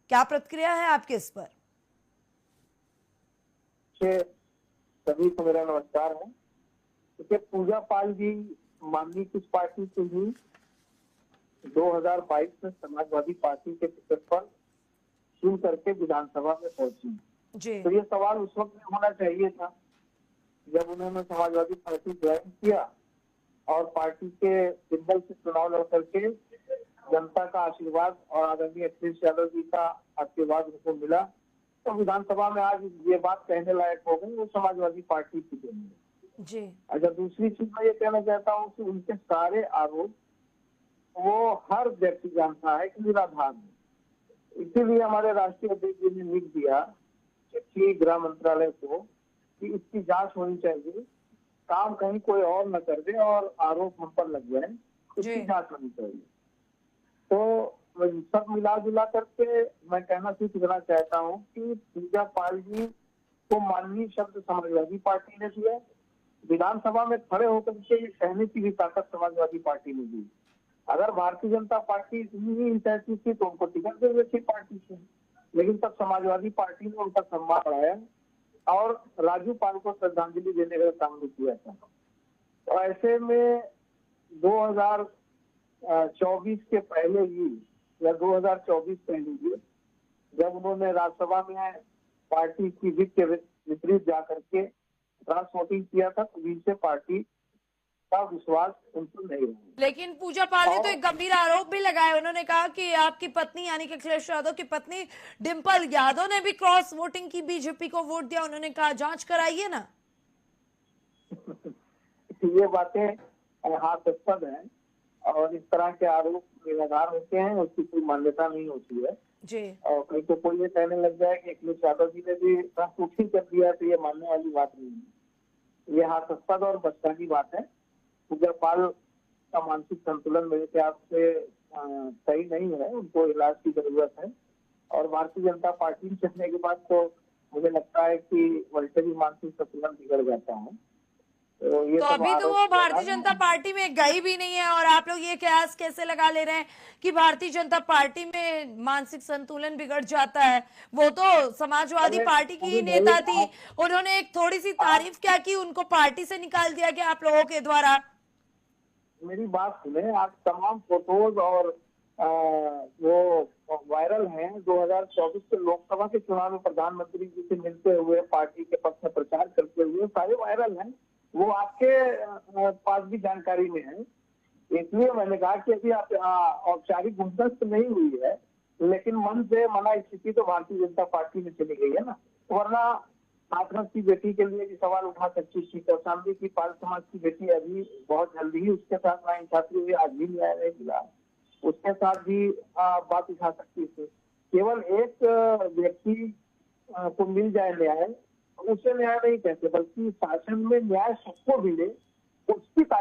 क्या प्रतिक्रिया है आपके इस पर? सभी को मेरा नमस्कार है। देखिए, पूजा पाल जी माननीय किस पार्टी से ही 2022 में समाजवादी पार्टी के टिकट पर चुन करके विधानसभा में पहुंची। जी तो ये सवाल उस वक्त में होना चाहिए था जब उन्होंने समाजवादी पार्टी ज्वाइन किया और पार्टी के सिंबल से चुनाव लड़ करके जनता का आशीर्वाद और आदरणीय अखिलेश यादव जी का आशीर्वाद उनको मिला, तो विधानसभा में आज ये बात कहने लायक हो गई, वो समाजवादी पार्टी की देन है। जी अच्छा, दूसरी चीज मैं ये कहना चाहता हूँ कि उनके सारे आरोप वो हर व्यक्ति जानता है कि निराधार है। इसीलिए हमारे राष्ट्रीय अध्यक्ष जी ने लिख दिया चिट्ठी गृह मंत्रालय को कि इसकी जांच होनी चाहिए, काम कहीं कोई और न कर दे और आरोप हम पर लग जाए, इसकी जांच होनी चाहिए। तो सब मिला जुला करके मैं कहना सीखना चाहता हूँ कि पूजा पाल जी को माननीय शब्द समाजवादी पार्टी ने दिया, विधानसभा में खड़े होकर के कहने की भी ताकत समाजवादी पार्टी ने दी। अगर भारतीय जनता पार्टी इतनी ही इंटरेस्टेड थी तो उनको टिकट दे देती पार्टी से, लेकिन तब समाजवादी पार्टी ने उनका सम्मान बढ़ाया और राजू पाल को श्रद्धांजलि देने का काम भी किया था। तो ऐसे में 2024 के पहले ही या 2024 कह लीजिए, जब उन्होंने राज्यसभा में पार्टी की विप के विपरीत जाकर के क्रॉस वोटिंग किया था, तो से पार्टी का विश्वास उनको नहीं रहा। लेकिन पूजा पाल ने तो एक गंभीर आरोप भी लगाया। उन्होंने कहा कि आपकी पत्नी यानी कि अखिलेश यादव की पत्नी डिंपल यादव ने भी क्रॉस वोटिंग की, बीजेपी को वोट दिया। उन्होंने कहा जांच कराइए ना। ये बातें हास्यास्पद हैं और इस तरह के आरोप निराधार होते हैं, उसकी कोई मान्यता नहीं होती है जी। और कहीं तो कोई ये कहने लग जाए कि अखिलेश यादव जी ने भी क्रॉस वोटिंग कर दिया, तो ये मानने वाली बात नहीं है। ये हास्यास्पद और बचकानी बात है। पूजा पाल का मानसिक संतुलन मेरे ख्याल से सही नहीं है, उनको इलाज की जरूरत है और भारतीय जनता पार्टी में चलने के बाद तो मुझे लगता है कि वैसे भी मानसिक संतुलन बिगड़ जाता है। तो अभी तो वो भारतीय जनता पार्टी में गई भी नहीं है और आप लोग ये कयास कैसे लगा ले रहे हैं कि भारतीय जनता पार्टी में मानसिक संतुलन बिगड़ जाता है? वो तो समाजवादी पार्टी की ही नेता थी, उन्होंने एक थोड़ी सी तारीफ क्या की, उनको पार्टी से निकाल दिया गया आप लोगों के द्वारा। मेरी बात सुने, आप तमाम फोटोज और वो वायरल हैं 2024 के लोकसभा के चुनाव में प्रधानमंत्री जी से मिलते हुए, पार्टी के पक्ष में प्रचार करते हुए, सारे वायरल हैं, वो आपके पास भी जानकारी में है। इसलिए मैंने कहा कि अभी आप औपचारिक गुंजस्त नहीं हुई है, लेकिन मन से मना स्थिति तो भारतीय जनता पार्टी में चली गई है ना। वरना हाथरस की बेटी के लिए भी सवाल उठा सकती थी, कौशाम्बी की पाल समाज की बेटी अभी बहुत जल्दी ही उसके साथ नाइंसाफी हुई, आज भी न्याय नहीं मिला, उसके साथ भी बात उठा सकती थी। केवल एक व्यक्ति को मिल जाए न्याय, उसे न्याय नहीं कहते, बल्कि शासन में न्याय सबको मिले, उसकी